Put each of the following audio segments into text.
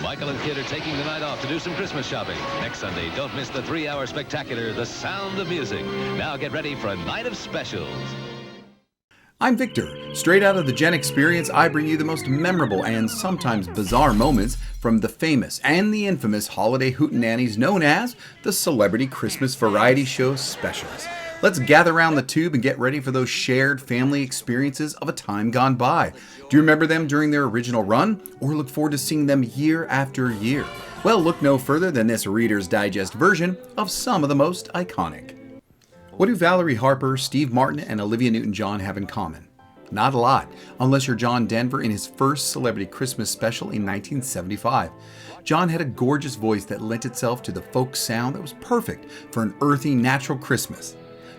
Michael and Kid are taking the night off to do some Christmas shopping. Next Sunday, don't miss the 3-hour spectacular, The Sound of Music. Now get ready for a night of specials. I'm Victor. Straight out of the Gen Experience, I bring you the most memorable and sometimes bizarre moments from the famous and the infamous holiday hootenannies known as the Celebrity Christmas Variety Show Specials. Let's gather around the tube and get ready for those shared family experiences of a time gone by. Do you remember them during their original run, or look forward to seeing them year after year? Well, look no further than this Reader's Digest version of some of the most iconic. What do Valerie Harper, Steve Martin, and Olivia Newton-John have in common? Not a lot, unless you're John Denver in his first Celebrity Christmas special in 1975. John had a gorgeous voice that lent itself to the folk sound that was perfect for an earthy, natural Christmas.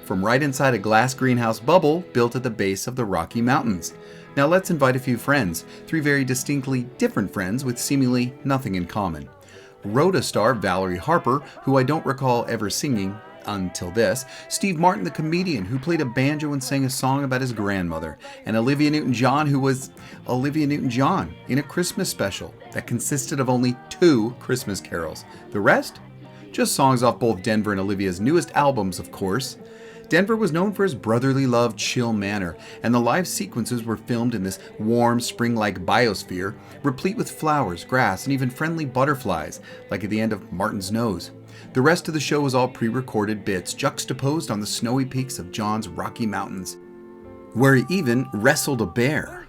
From right inside a glass greenhouse bubble built at the base of the Rocky Mountains. Now let's invite a few friends, 3 very distinctly different friends with seemingly nothing in common. Rhoda star Valerie Harper, who I don't recall ever singing until this, Steve Martin the comedian who played a banjo and sang a song about his grandmother, and Olivia Newton-John who was Olivia Newton-John in a Christmas special that consisted of only 2 Christmas carols. The rest? Just songs off both Denver and Olivia's newest albums, of course. Denver was known for his brotherly love, chill manner, and the live sequences were filmed in this warm, spring-like biosphere, replete with flowers, grass, and even friendly butterflies, like at the end of Martin's Nose. The rest of the show was all pre-recorded bits juxtaposed on the snowy peaks of John's Rocky Mountains, where he even wrestled a bear.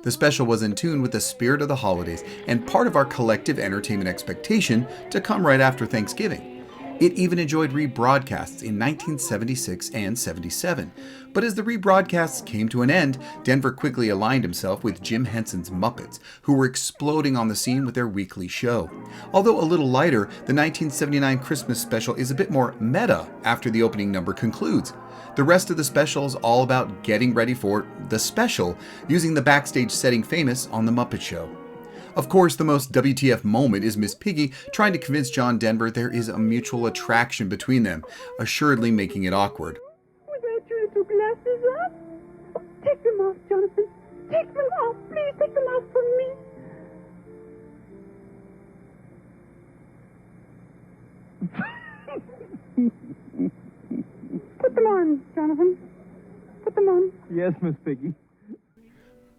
The special was in tune with the spirit of the holidays and part of our collective entertainment expectation to come right after Thanksgiving. It even enjoyed rebroadcasts in 1976 and 77. But as the rebroadcasts came to an end, Denver quickly aligned himself with Jim Henson's Muppets, who were exploding on the scene with their weekly show. Although a little lighter, the 1979 Christmas special is a bit more meta after the opening number concludes. The rest of the special is all about getting ready for the special, using the backstage setting famous on The Muppet Show. Of course, the most WTF moment is Miss Piggy trying to convince John Denver there is a mutual attraction between them, assuredly making it awkward. Without your little glasses on? Take them off, Jonathan. Take them off. Please take them off for me. Put them on, Jonathan. Put them on. Yes, Miss Piggy.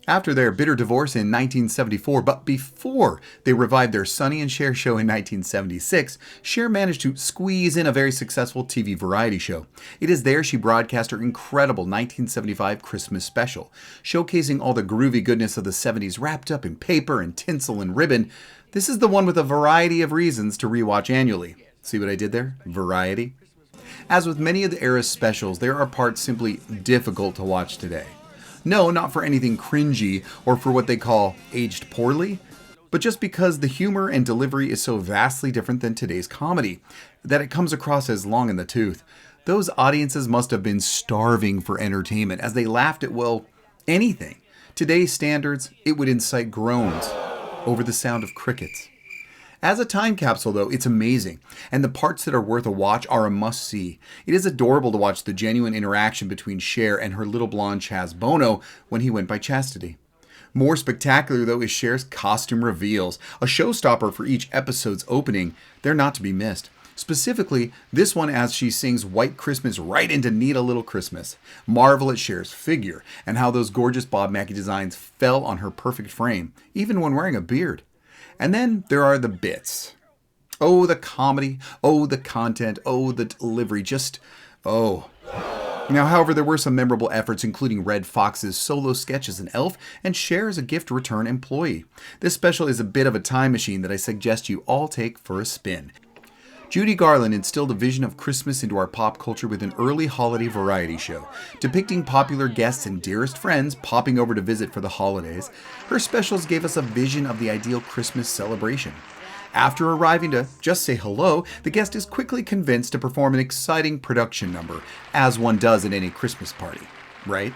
After their bitter divorce in 1974, but before they revived their Sonny and Cher show in 1976, Cher managed to squeeze in a very successful TV variety show. It is there she broadcast her incredible 1975 Christmas special, showcasing all the groovy goodness of the 70s wrapped up in paper and tinsel and ribbon. This is the one with a variety of reasons to rewatch annually. See what I did there? Variety. As with many of the era's specials, there are parts simply difficult to watch today. No, not for anything cringy or for what they call aged poorly, but just because the humor and delivery is so vastly different than today's comedy, that it comes across as long in the tooth. Those audiences must have been starving for entertainment as they laughed at, well, anything. Today's standards, it would incite groans over the sound of crickets. As a time capsule, though, it's amazing, and the parts that are worth a watch are a must-see. It is adorable to watch the genuine interaction between Cher and her little blonde Chaz Bono when he went by Chastity. More spectacular, though, is Cher's costume reveals, a showstopper for each episode's opening. They're not to be missed. Specifically, this one as she sings White Christmas right into Need a Little Christmas. Marvel at Cher's figure, and how those gorgeous Bob Mackie designs fell on her perfect frame, even when wearing a beard. And then there are the bits. Oh, the comedy. Oh, the content. Oh, the delivery. Oh. Now, however, there were some memorable efforts, including Red Fox's solo sketch as an elf and Cher as a gift return employee. This special is a bit of a time machine that I suggest you all take for a spin. Judy Garland instilled a vision of Christmas into our pop culture with an early holiday variety show, depicting popular guests and dearest friends popping over to visit for the holidays. Her specials gave us a vision of the ideal Christmas celebration. After arriving to just say hello, the guest is quickly convinced to perform an exciting production number, as one does at any Christmas party, right?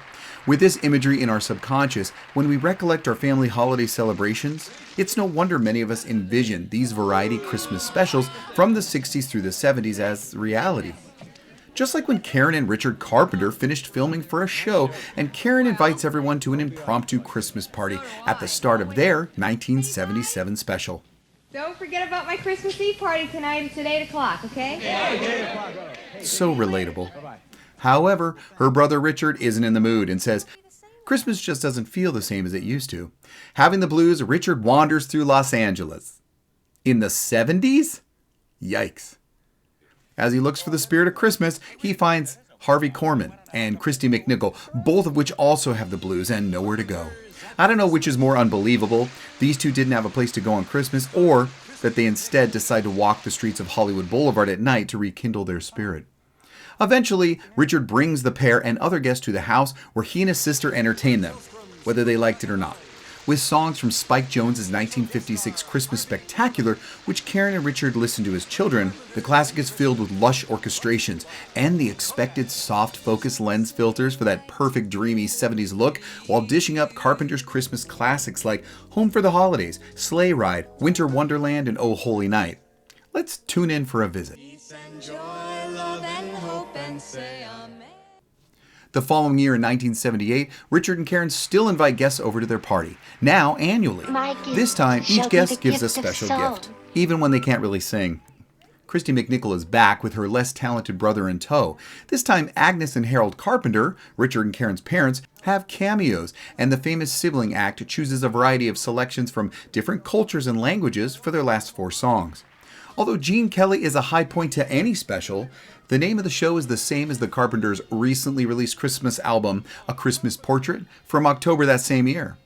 With this imagery in our subconscious, when we recollect our family holiday celebrations, it's no wonder many of us envision these variety Christmas specials from the 60s through the 70s as reality. Just like when Karen and Richard Carpenter finished filming for a show, and Karen invites everyone to an impromptu Christmas party at the start of their 1977 special. Don't forget about my Christmas Eve party tonight. It's at 8 o'clock, okay? So relatable. However, her brother Richard isn't in the mood and says, Christmas just doesn't feel the same as it used to. Having the blues, Richard wanders through Los Angeles. In the 70s? Yikes. As he looks for the spirit of Christmas, he finds Harvey Korman and Christy McNichol, both of which also have the blues and nowhere to go. I don't know which is more unbelievable, these two didn't have a place to go on Christmas, or that they instead decide to walk the streets of Hollywood Boulevard at night to rekindle their spirit. Eventually, Richard brings the pair and other guests to the house where he and his sister entertain them, whether they liked it or not, with songs from Spike Jonze's 1956 Christmas Spectacular, which Karen and Richard listened to as children. The classic is filled with lush orchestrations and the expected soft focus lens filters for that perfect dreamy 70s look, while dishing up Carpenter's Christmas classics like Home for the Holidays, Sleigh Ride, Winter Wonderland, and Oh Holy Night. Let's tune in for a visit. The following year in 1978, Richard and Karen still invite guests over to their party, now annually. This time, each guest gives a special gift, even when they can't really sing. Christy McNichol is back with her less talented brother in tow. This time, Agnes and Harold Carpenter, Richard and Karen's parents, have cameos, and the famous sibling act chooses a variety of selections from different cultures and languages for their last 4 songs. Although Gene Kelly is a high point to any special, the name of the show is the same as the Carpenters' recently released Christmas album, A Christmas Portrait, from October that same year.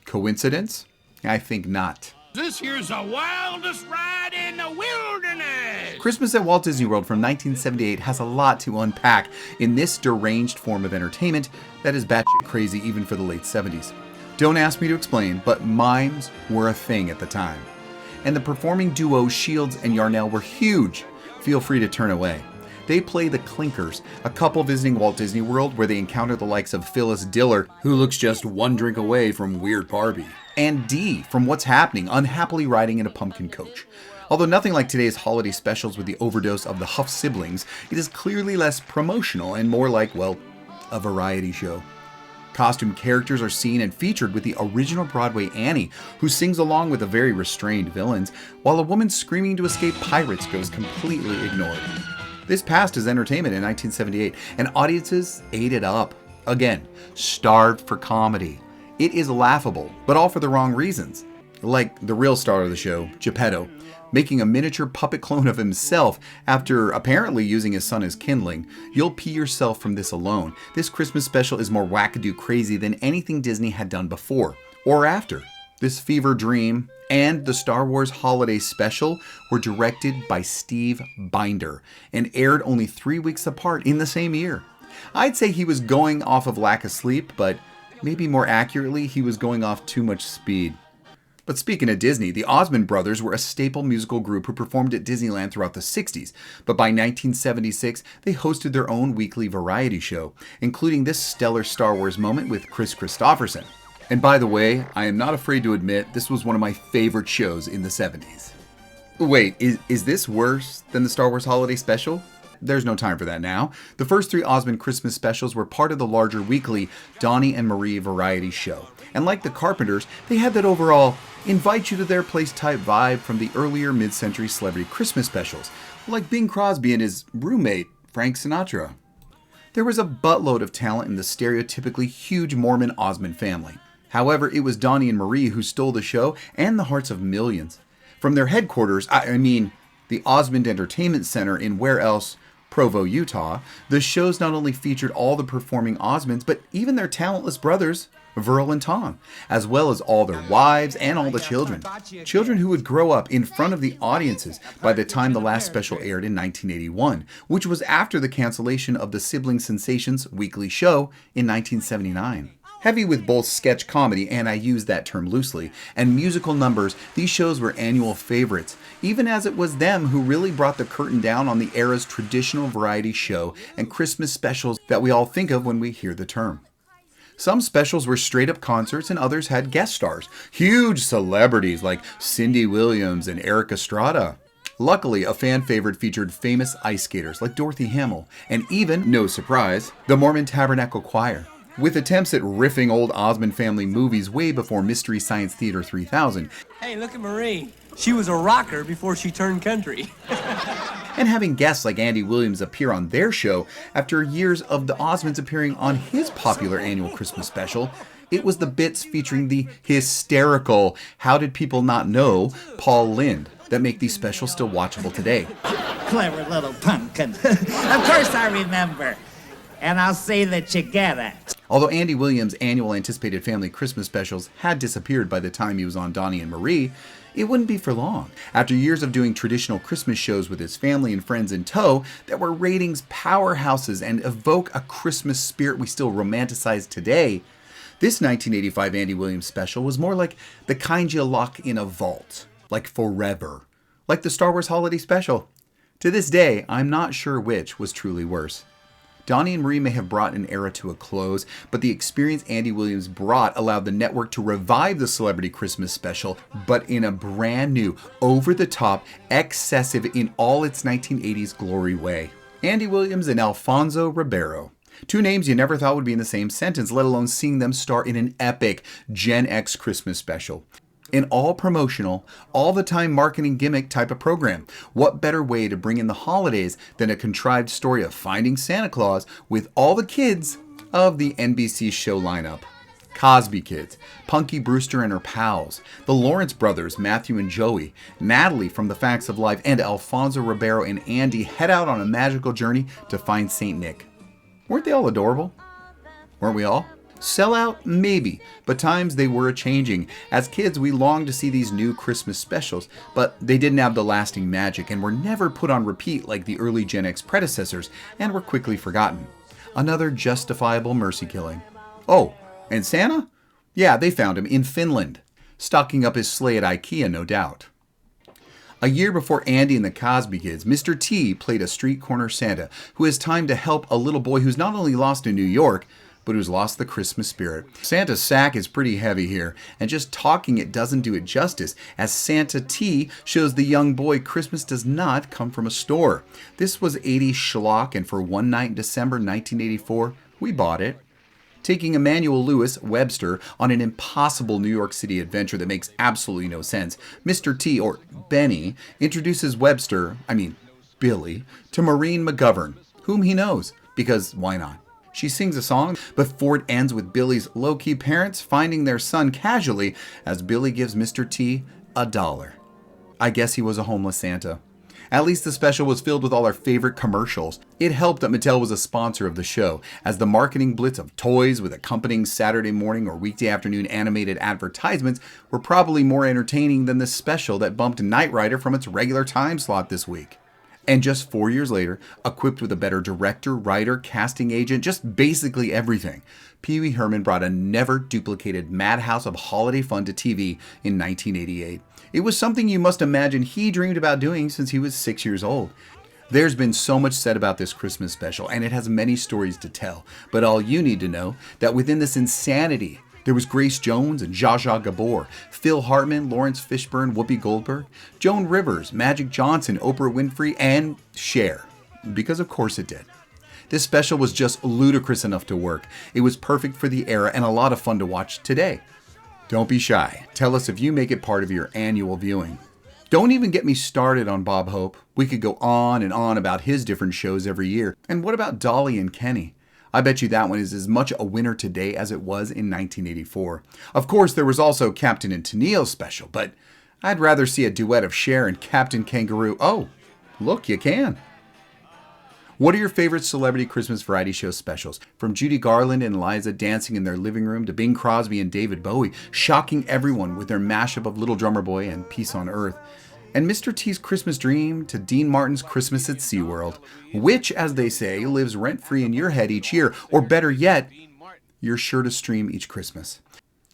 Coincidence? I think not. This here's the wildest ride in the wilderness! Christmas at Walt Disney World from 1978 has a lot to unpack in this deranged form of entertainment that is batshit crazy even for the late 70s. Don't ask me to explain, but mimes were a thing at the time. And the performing duo Shields and Yarnell were huge. Feel free to turn away. They play the Clinkers, a couple visiting Walt Disney World where they encounter the likes of Phyllis Diller, who looks just one drink away from Weird Barbie, and Dee from What's Happening, unhappily riding in a pumpkin coach. Although nothing like today's holiday specials with the overdose of the Huff siblings, it is clearly less promotional and more like, well, a variety show. Costume characters are seen and featured with the original Broadway Annie, who sings along with the very restrained villains, while a woman screaming to escape pirates goes completely ignored. This passed as entertainment in 1978, and audiences ate it up. Again, starved for comedy. It is laughable, but all for the wrong reasons. Like the real star of the show, Geppetto, making a miniature puppet clone of himself after apparently using his son as kindling. You'll pee yourself from this alone. This Christmas special is more wackadoo crazy than anything Disney had done before or after. This fever dream and the Star Wars Holiday Special were directed by Steve Binder and aired only 3 weeks apart in the same year. I'd say he was going off of lack of sleep, but maybe more accurately, he was going off too much speed. But speaking of Disney, the Osmond brothers were a staple musical group who performed at Disneyland throughout the 60s, but by 1976, they hosted their own weekly variety show, including this stellar Star Wars moment with Chris Christopherson. And by the way, I am not afraid to admit this was one of my favorite shows in the 70s. Wait, is this worse than the Star Wars Holiday Special? There's no time for that now. The first 3 Osmond Christmas specials were part of the larger weekly Donnie and Marie variety show. And like the Carpenters, they had that overall invite you to their place type vibe from the earlier mid-century celebrity Christmas specials, like Bing Crosby and his roommate, Frank Sinatra. There was a buttload of talent in the stereotypically huge Mormon Osmond family. However, it was Donnie and Marie who stole the show and the hearts of millions. From their headquarters, the Osmond Entertainment Center in where else? Provo, Utah, the shows not only featured all the performing Osmonds, but even their talentless brothers, Verl and Tom, as well as all their wives and all the children. Children who would grow up in front of the audiences by the time the last special aired in 1981, which was after the cancellation of the Sibling Sensations weekly show in 1979. Heavy with both sketch comedy, and I use that term loosely, and musical numbers, these shows were annual favorites, even as it was them who really brought the curtain down on the era's traditional variety show and Christmas specials that we all think of when we hear the term. Some specials were straight-up concerts and others had guest stars, huge celebrities like Cindy Williams and Eric Estrada. Luckily, a fan favorite featured famous ice skaters like Dorothy Hamill, and even, no surprise, the Mormon Tabernacle Choir. With attempts at riffing old Osmond family movies way before Mystery Science Theater 3000. Hey, look at Marie. She was a rocker before she turned country. And having guests like Andy Williams appear on their show after years of the Osmonds appearing on his popular annual Christmas special, it was the bits featuring the hysterical "How Did People Not Know" Paul Lynde that make these specials still watchable today. Clever little pumpkin. Of course I remember. And I'll say that you get it. Although Andy Williams' annual anticipated family Christmas specials had disappeared by the time he was on Donnie and Marie, it wouldn't be for long. After years of doing traditional Christmas shows with his family and friends in tow that were ratings powerhouses and evoke a Christmas spirit we still romanticize today, this 1985 Andy Williams special was more like the kind you lock in a vault, like forever, like the Star Wars Holiday Special. To this day, I'm not sure which was truly worse. Donnie and Marie may have brought an era to a close, but the experience Andy Williams brought allowed the network to revive the Celebrity Christmas Special, but in a brand new, over-the-top, excessive in all its 1980s glory way. Andy Williams and Alfonso Ribeiro. Two names you never thought would be in the same sentence, let alone seeing them star in an epic Gen X Christmas special. An all-promotional, all-the-time marketing gimmick type of program. What better way to bring in the holidays than a contrived story of finding Santa Claus with all the kids of the NBC show lineup? Cosby Kids, Punky Brewster and her pals, the Lawrence brothers, Matthew and Joey, Natalie from The Facts of Life, and Alfonso Ribeiro and Andy head out on a magical journey to find St. Nick. Weren't they all adorable? Weren't we all? Sellout? Maybe, but times they were a-changing. As kids, we longed to see these new Christmas specials, but they didn't have the lasting magic and were never put on repeat like the early Gen X predecessors, and were quickly forgotten. Another justifiable mercy killing. Oh, and Santa? Yeah, they found him in Finland, stocking up his sleigh at IKEA, no doubt. A year before Andy and the Cosby Kids, Mr. T played a street corner Santa who has time to help a little boy who's not only lost in New York, but who's lost the Christmas spirit. Santa's sack is pretty heavy here, and just talking it doesn't do it justice, as Santa T shows the young boy Christmas does not come from a store. This was 80s schlock, and for one night in December 1984, we bought it. Taking Emmanuel Lewis, Webster, on an impossible New York City adventure that makes absolutely no sense, Mr. T, or Benny, introduces Billy, to Maureen McGovern, whom he knows, because why not? She sings a song before it ends with Billy's low-key parents finding their son casually as Billy gives Mr. T $1. I guess he was a homeless Santa. At least the special was filled with all our favorite commercials. It helped that Mattel was a sponsor of the show, as the marketing blitz of toys with accompanying Saturday morning or weekday afternoon animated advertisements were probably more entertaining than the special that bumped Knight Rider from its regular time slot this week. And just 4 years later, equipped with a better director, writer, casting agent, just basically everything, Pee Wee Herman brought a never-duplicated madhouse of holiday fun to TV in 1988. It was something you must imagine he dreamed about doing since he was 6 years old. There's been so much said about this Christmas special, and it has many stories to tell. But all you need to know, that within this insanity, there was Grace Jones and Zsa Zsa Gabor, Phil Hartman, Lawrence Fishburne, Whoopi Goldberg, Joan Rivers, Magic Johnson, Oprah Winfrey, and Cher. Because of course it did. This special was just ludicrous enough to work. It was perfect for the era and a lot of fun to watch today. Don't be shy. Tell us if you make it part of your annual viewing. Don't even get me started on Bob Hope. We could go on and on about his different shows every year. And what about Dolly and Kenny? I bet you that one is as much a winner today as it was in 1984. Of course, there was also Captain and Tennille's special, but I'd rather see a duet of Cher and Captain Kangaroo. Oh, look, you can. What are your favorite celebrity Christmas variety show specials? From Judy Garland and Liza dancing in their living room to Bing Crosby and David Bowie, shocking everyone with their mashup of Little Drummer Boy and Peace on Earth. And Mr. T's Christmas Dream to Dean Martin's Christmas at SeaWorld, which, as they say, lives rent-free in your head each year, or better yet, you're sure to stream each Christmas.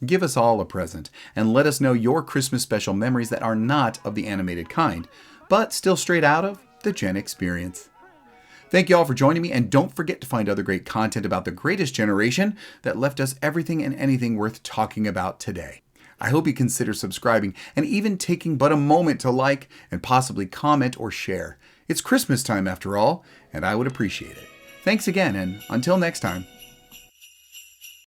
Give us all a present, and let us know your Christmas special memories that are not of the animated kind, but still straight out of the Gen Experience. Thank you all for joining me, and don't forget to find other great content about the greatest generation that left us everything and anything worth talking about today. I hope you consider subscribing and even taking but a moment to like and possibly comment or share. It's Christmas time after all, and I would appreciate it. Thanks again, and until next time,